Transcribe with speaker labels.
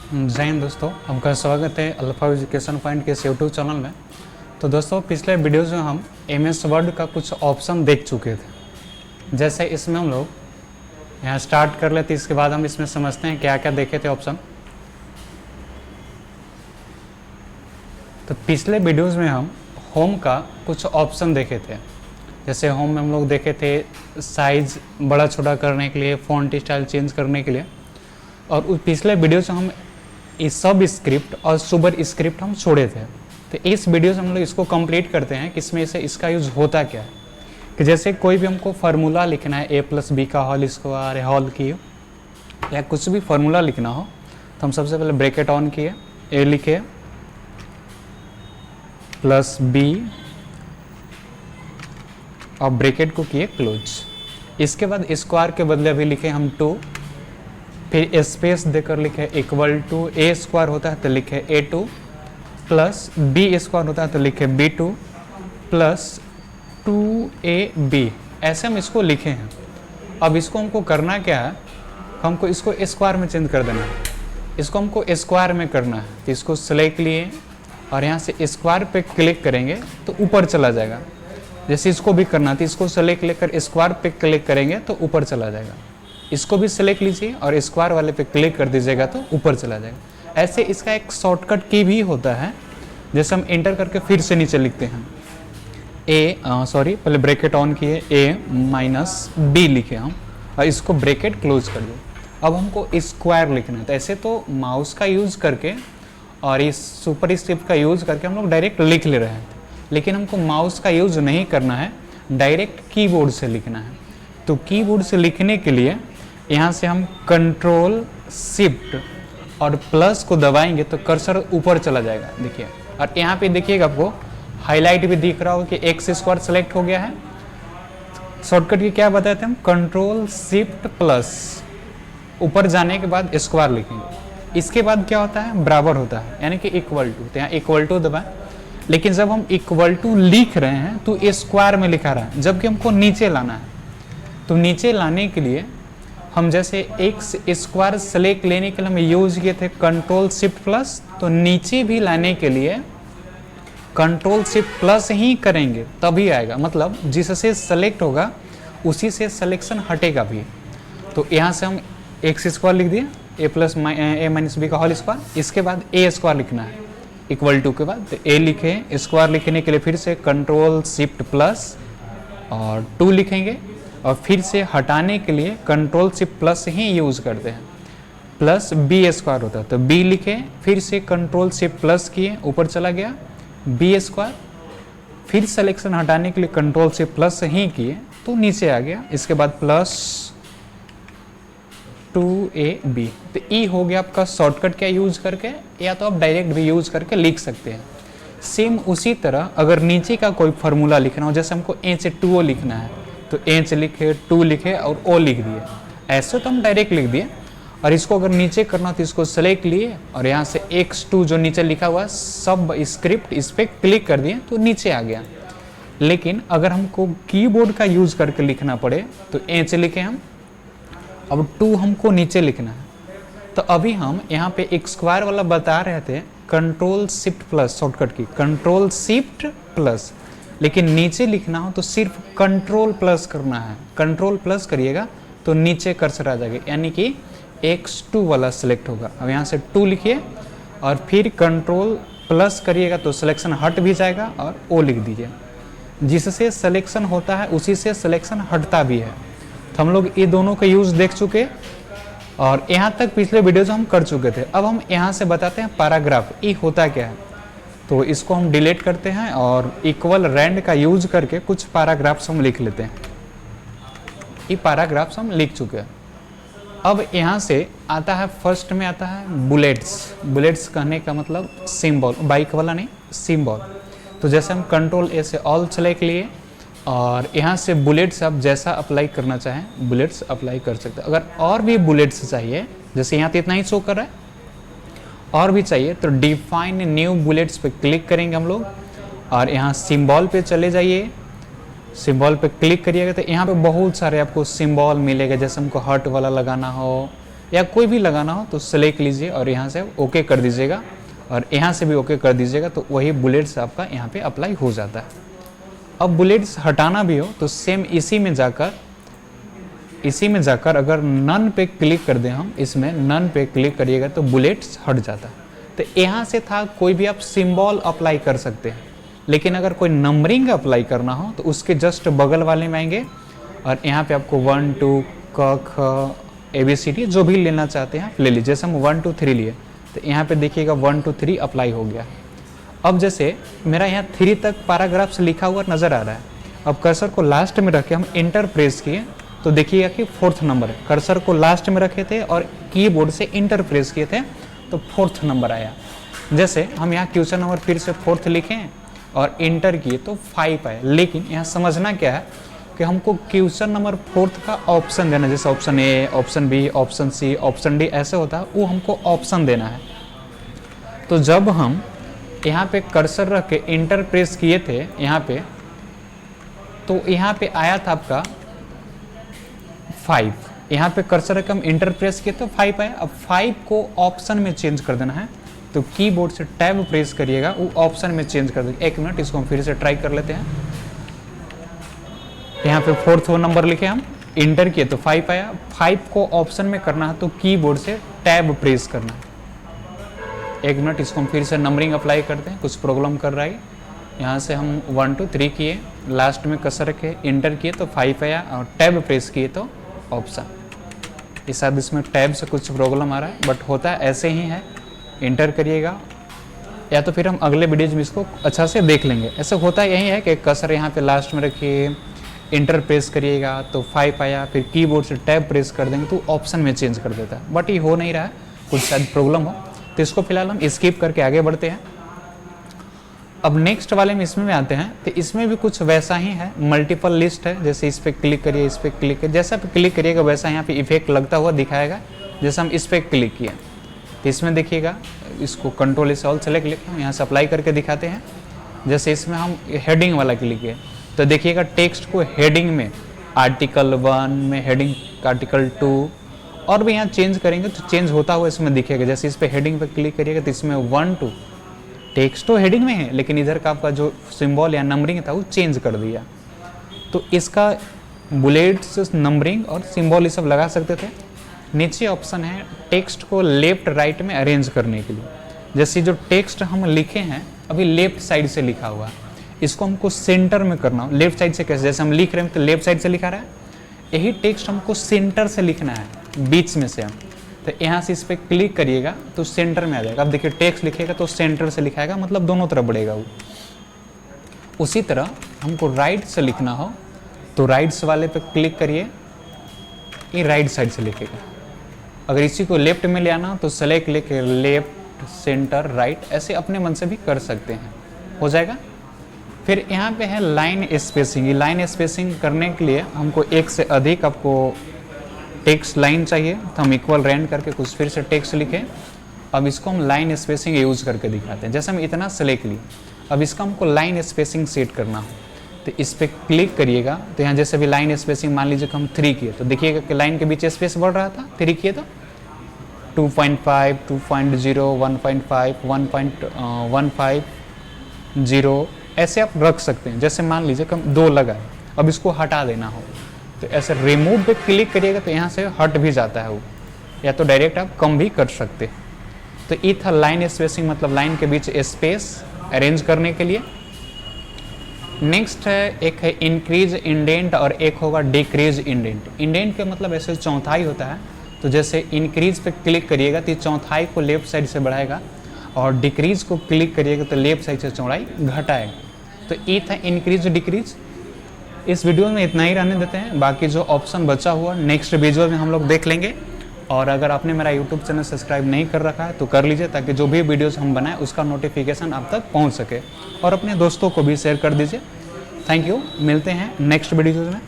Speaker 1: जय हिंद दोस्तों, आपका स्वागत है अल्फा एजुकेशन पॉइंट के इस यूट्यूब चैनल में। तो दोस्तों, पिछले वीडियोज़ में हम एमएस वर्ड का कुछ ऑप्शन देख चुके थे। जैसे इसमें हम लोग यहाँ स्टार्ट कर लेते, इसके बाद हम इसमें समझते हैं क्या क्या देखे थे ऑप्शन। तो पिछले वीडियोज़ में हम होम का कुछ ऑप्शन देखे थे। जैसे होम में हम लोग देखे थे साइज़ बड़ा छोटा करने के लिए, फ़ॉन्ट स्टाइल चेंज करने के लिए। और उस पिछले वीडियो से हम इस सब स्क्रिप्ट और सुपर स्क्रिप्ट हम छोड़े थे। तो इस वीडियो से हम लोग इसको कंप्लीट करते हैं कि इसमें से इसका यूज़ होता क्या है। कि जैसे कोई भी हमको फार्मूला लिखना है, a+b का होल स्क्वायर, होल क्यूब, या कुछ भी फार्मूला लिखना हो, तो हम सबसे पहले ब्रैकेट ऑन किए, a लिखे प्लस b और ब्रैकेट को किए क्लोज। इसके बाद स्क्वायर के बदले अभी लिखे हम 2, फिर स्पेस देकर लिखे इक्वल टू a स्क्वायर होता है तो लिखे a2 प्लस b स्क्वायर होता है तो लिखे b2 प्लस 2ab। ऐसे हम इसको लिखे हैं। अब इसको हमको करना क्या है, हमको इसको स्क्वायर में चेंज कर देना है। इसको हमको स्क्वायर में करना है, तो इसको सेलेक्ट लिए और यहाँ से स्क्वायर पे क्लिक करेंगे तो ऊपर चला जाएगा। जैसे इसको भी करना था, इसको सेलेक्ट लेकर स्क्वायर पे क्लिक करेंगे तो ऊपर चला जाएगा। इसको भी सेलेक्ट लीजिए और स्क्वायर वाले पे क्लिक कर दीजिएगा तो ऊपर चला जाएगा। ऐसे इसका एक शॉर्टकट की भी होता है। जैसे हम एंटर करके फिर से नीचे लिखते हैं पहले ब्रैकेट ऑन किए, a - b लिखे हम और इसको ब्रैकेट क्लोज कर दो। अब हमको स्क्वायर लिखना है, तो ऐसे तो माउस का यूज़ करके और इस सुपर स्क्रिप्ट का यूज़ करके हम लोग डायरेक्ट लिख ले रहे हैं, लेकिन हमको माउस का यूज़ नहीं करना है, डायरेक्ट कीबोर्ड से लिखना है। तो कीबोर्ड से लिखने के लिए यहाँ से हम कंट्रोल शिफ्ट और प्लस को दबाएंगे तो कर्सर ऊपर चला जाएगा, देखिए। और यहाँ पे देखिएगा आपको हाईलाइट भी दिख रहा हो कि एक्स स्क्वायर सेलेक्ट हो गया है। शॉर्टकट की क्या बताए थे हम, कंट्रोल शिफ्ट प्लस, ऊपर जाने के बाद स्क्वायर लिखेंगे। इसके बाद क्या होता है, बराबर होता है, यानी कि इक्वल टू। तो यहाँ इक्वल टू दबाएं, लेकिन जब हम इक्वल टू लिख रहे हैं तो स्क्वायर में लिखा रहा है, जबकि हमको नीचे लाना है। तो नीचे लाने के लिए हम जैसे एक्स स्क्वायर सेलेक्ट लेने के लिए हम यूज किए थे कंट्रोल शिफ्ट प्लस, तो नीचे भी लाने के लिए कंट्रोल शिफ्ट प्लस ही करेंगे तभी आएगा। मतलब जिससे सेलेक्ट होगा उसी से सिलेक्शन हटेगा भी। तो यहाँ से हम एक्स स्क्वायर लिख दिए, a - b का होल स्क्वायर। इसके बाद a स्क्वायर लिखना है इक्वल टू के बाद, तो a लिखे, स्क्वायर लिखने के लिए फिर से कंट्रोल शिफ्ट प्लस और 2 लिखेंगे, और फिर से हटाने के लिए कंट्रोल शिफ्ट प्लस ही यूज़ करते हैं। प्लस b स्क्वायर होता है तो b लिखे, फिर से कंट्रोल शिफ्ट प्लस किए, ऊपर चला गया b स्क्वायर, फिर सिलेक्शन हटाने के लिए कंट्रोल शिफ्ट प्लस ही किए तो नीचे आ गया। इसके बाद प्लस 2ab। तो e हो गया आपका शॉर्टकट क्या यूज करके, या तो आप डायरेक्ट भी यूज करके लिख सकते हैं। सेम उसी तरह अगर नीचे का कोई फार्मूला लिखना हो, जैसे हमको a से 2o लिखना है तो h लिखे, 2 लिखे और o लिख दिए। ऐसे तो हम डायरेक्ट लिख दिए। और इसको अगर नीचे करना तो इसको सेलेक्ट लिए और यहाँ से x2 जो नीचे लिखा हुआ सब स्क्रिप्ट, इस पर क्लिक कर दिए तो नीचे आ गया। लेकिन अगर हमको कीबोर्ड का यूज करके लिखना पड़े तो h लिखे हम, अब 2 हमको नीचे लिखना है। तो अभी हम यहाँ पे एक स्क्वायर वाला बता रहे थे, कंट्रोल शिफ्ट प्लस, शॉर्टकट की कंट्रोल शिफ्ट प्लस, लेकिन नीचे लिखना हो तो सिर्फ कंट्रोल प्लस करना है। कंट्रोल प्लस करिएगा तो नीचे कर्सर आ जाएगा, यानी कि x2 वाला सिलेक्ट होगा। अब यहाँ से 2 लिखिए और फिर कंट्रोल प्लस करिएगा तो सिलेक्शन हट भी जाएगा, और o लिख दीजिए। जिससे सिलेक्शन होता है उसी से सिलेक्शन हटता भी है। तो हम लोग ये दोनों का यूज़ देख चुके और यहाँ तक पिछले वीडियोज हम कर चुके थे। अब हम यहाँ से बताते हैं पैराग्राफ, ये होता क्या है। तो इसको हम डिलीट करते हैं और इक्वल रैंड का यूज करके कुछ पैराग्राफ्स हम लिख लेते हैं। ये पैराग्राफ्स हम लिख चुके हैं। अब यहाँ से आता है, फर्स्ट में आता है बुलेट्स। बुलेट्स कहने का मतलब सिंबल, बाइक वाला नहीं, सिंबल। तो जैसे हम कंट्रोल ए से ऑल सेलेक्ट लिए और यहाँ से बुलेट्स आप जैसा अप्लाई करना चाहें बुलेट्स अप्लाई कर सकते हैं। अगर और भी बुलेट्स चाहिए, जैसे यहाँ तो इतना ही शो कर रहा है, और भी चाहिए तो डिफाइन न्यू बुलेट्स पे क्लिक करेंगे हम लोग और यहाँ सिंबल पे चले जाइए। सिंबल पे क्लिक करिएगा तो यहाँ पे बहुत सारे आपको सिंबल मिलेगा। जैसे हमको हार्ट वाला लगाना हो या कोई भी लगाना हो तो सेलेक्ट लीजिए और यहाँ से ओके कर दीजिएगा और यहाँ से भी ओके कर दीजिएगा, तो वही बुलेट्स आपका यहाँ पे अप्लाई हो जाता है। अब बुलेट्स हटाना भी हो तो सेम इसी में जाकर अगर नन पे क्लिक कर दें हम, इसमें नन पे क्लिक करिएगा तो बुलेट्स हट जाता है। तो यहाँ से था कोई भी आप सिंबल अप्लाई कर सकते हैं, लेकिन अगर कोई नंबरिंग अप्लाई करना हो तो उसके जस्ट बगल वाले में आएंगे और यहाँ पे आपको 1 2 क ख ABCD जो भी लेना चाहते हैं आप ले लीजिए। जैसे हम 1 2 3 लिए तो यहाँ पे देखिएगा 1 2 3 अप्लाई हो गया। अब जैसे मेरा यहाँ 3 तक पैराग्राफ से लिखा हुआ नज़र आ रहा है, अब कर्सर को लास्ट में रखे हम इंटर प्रेस किए तो देखिएगा कि 4th नंबर है। कर्सर को लास्ट में रखे थे और कीबोर्ड से इंटर प्रेस किए थे तो 4th नंबर आया। जैसे हम यहाँ क्वेश्चन नंबर फिर से 4th लिखें और इंटर किए तो 5 आया, लेकिन यहाँ समझना क्या है कि हमको क्वेश्चन नंबर 4th का ऑप्शन देना, जैसे option A, option B, option C, option D ऐसे होता है, वो हमको ऑप्शन देना है। तो जब हम यहाँ पे कर्सर रख के इंटर प्रेस किए थे यहाँ पे, तो यहाँ पे आया था आपका 5। यहाँ पे कर्सर रख के हम इंटर प्रेस किए तो 5 आया। अब 5 को ऑप्शन में चेंज कर देना है तो कीबोर्ड से टैब प्रेस करिएगा, वो ऑप्शन में चेंज कर देगा। 1 मिनट, इसको हम फिर से ट्राई कर लेते हैं। यहाँ पे 4th नंबर लिखे हम, इंटर किए तो 5 आया। 5 को ऑप्शन में करना है तो कीबोर्ड से टैब प्रेस करना है। 1 मिनट, इसको हम फिर से नंबरिंग अप्लाई करते हैं, कुछ प्रॉब्लम कर रहा है। यहाँ से हम 1 2 3 किए, लास्ट में कर्सर रखे, इंटर किए तो 5 आया और टैब प्रेस किए तो ऑप्शन। इस शायद इसमें टैब से कुछ प्रॉब्लम आ रहा है, बट होता है ऐसे ही है। इंटर करिएगा या तो फिर हम अगले वीडियोज में इसको अच्छा से देख लेंगे। ऐसे होता यही है कि कर्सर यहाँ पे लास्ट में रखिए, इंटर प्रेस करिएगा तो 5 आया, फिर कीबोर्ड से टैब प्रेस कर देंगे तो ऑप्शन में चेंज कर देता है, बट ये हो नहीं रहा है, कुछ शायद प्रॉब्लम हो। तो इसको फिलहाल हम स्किप करके आगे बढ़ते हैं। अब नेक्स्ट वाले में इसमें आते हैं, तो इसमें भी कुछ वैसा ही है, मल्टीपल लिस्ट है। जैसे इस पर क्लिक करिए, इस पर क्लिक करिए, जैसा आप क्लिक करिएगा वैसा यहाँ पे इफेक्ट लगता हुआ दिखाएगा। जैसे हम इस पर क्लिक किए तो इसमें देखिएगा, इसको कंट्रोल से ऑल सेलेक्ट लेके हम यहाँ से अप्लाई करके दिखाते हैं। जैसे इसमें हम हेडिंग वाला क्लिक किए तो देखिएगा टेक्स्ट को हेडिंग में आर्टिकल 1 में, हेडिंग आर्टिकल 2 और भी यहाँ चेंज करेंगे तो चेंज होता हुआ इसमें दिखेगा। जैसे इस पर हेडिंग पे क्लिक करिएगा तो इसमें 1 2 टेक्स्ट तो हेडिंग में है, लेकिन इधर का आपका जो सिंबल या नंबरिंग था वो चेंज कर दिया। तो इसका बुलेट्स, नंबरिंग और सिंबल ये सब लगा सकते थे। नीचे ऑप्शन है टेक्स्ट को लेफ्ट राइट में अरेंज करने के लिए। जैसे जो टेक्स्ट हम लिखे हैं अभी लेफ्ट साइड से लिखा हुआ है, इसको हमको सेंटर में करना हो। लेफ्ट साइड से कैसे, जैसे हम लिख रहे हैं तो लेफ्ट साइड से लिखा रहा है, यही टेक्स्ट हमको सेंटर से लिखना है, बीच में से हम। तो यहाँ से इस पर क्लिक करिएगा तो सेंटर में आ जाएगा। अब देखिए टेक्स्ट लिखेगा तो सेंटर से लिखाएगा, मतलब दोनों तरफ बढ़ेगा वो। उसी तरह हमको राइट से लिखना हो तो राइट्स वाले पे क्लिक करिए, ये राइट साइड से लिखेगा। अगर इसी को लेफ्ट में ले आना हो तो सेलेक्ट लेके लेफ्ट, सेंटर, राइट ऐसे अपने मन से भी कर सकते हैं, हो जाएगा। फिर यहाँ पे है लाइन स्पेसिंग। ये लाइन स्पेसिंग करने के लिए हमको एक से अधिक आपको टेक्स्ट लाइन चाहिए, तो हम इक्वल रेंड करके कुछ फिर से टेक्स्ट लिखें। अब इसको हम लाइन स्पेसिंग यूज करके दिखाते हैं। जैसे हम इतना सेलेक्ट लिए, अब इसका हमको लाइन स्पेसिंग सेट करना हो तो इस पर क्लिक करिएगा। तो यहाँ जैसे भी लाइन स्पेसिंग मान लीजिए कि हम 3 किए तो देखिएगा कि लाइन के बीच स्पेस बढ़ रहा था, 3 किए तो 2.5, 2.0, 1.5, 1.15 ऐसे आप रख सकते हैं। जैसे मान लीजिए कि हम 2 लगाए, अब इसको हटा देना हो तो ऐसे रिमूव पे क्लिक करिएगा तो यहाँ से हट भी जाता है वो, या तो डायरेक्ट आप कम भी कर सकते हैं। तो ये था लाइन स्पेसिंग, मतलब लाइन के बीच स्पेस अरेंज करने के लिए। नेक्स्ट है, एक है इंक्रीज इंडेंट और एक होगा डिक्रीज इंडेंट। इंडेंट का मतलब ऐसे चौथाई होता है, तो जैसे इंक्रीज पे क्लिक करिएगा तो चौथाई को लेफ्ट साइड से बढ़ाएगा और डिक्रीज को क्लिक करिएगा तो लेफ्ट साइड से चौड़ाई घटाएगा। तो ये था इंक्रीज डिक्रीज। इस वीडियो में इतना ही रहने देते हैं, बाकी जो ऑप्शन बचा हुआ नेक्स्ट वीडियो में हम लोग देख लेंगे। और अगर आपने मेरा यूट्यूब चैनल सब्सक्राइब नहीं कर रखा है तो कर लीजिए, ताकि जो भी वीडियोस हम बनाएं उसका नोटिफिकेशन आप तक पहुंच सके, और अपने दोस्तों को भी शेयर कर दीजिए। थैंक यू, मिलते हैं नेक्स्ट वीडियो में।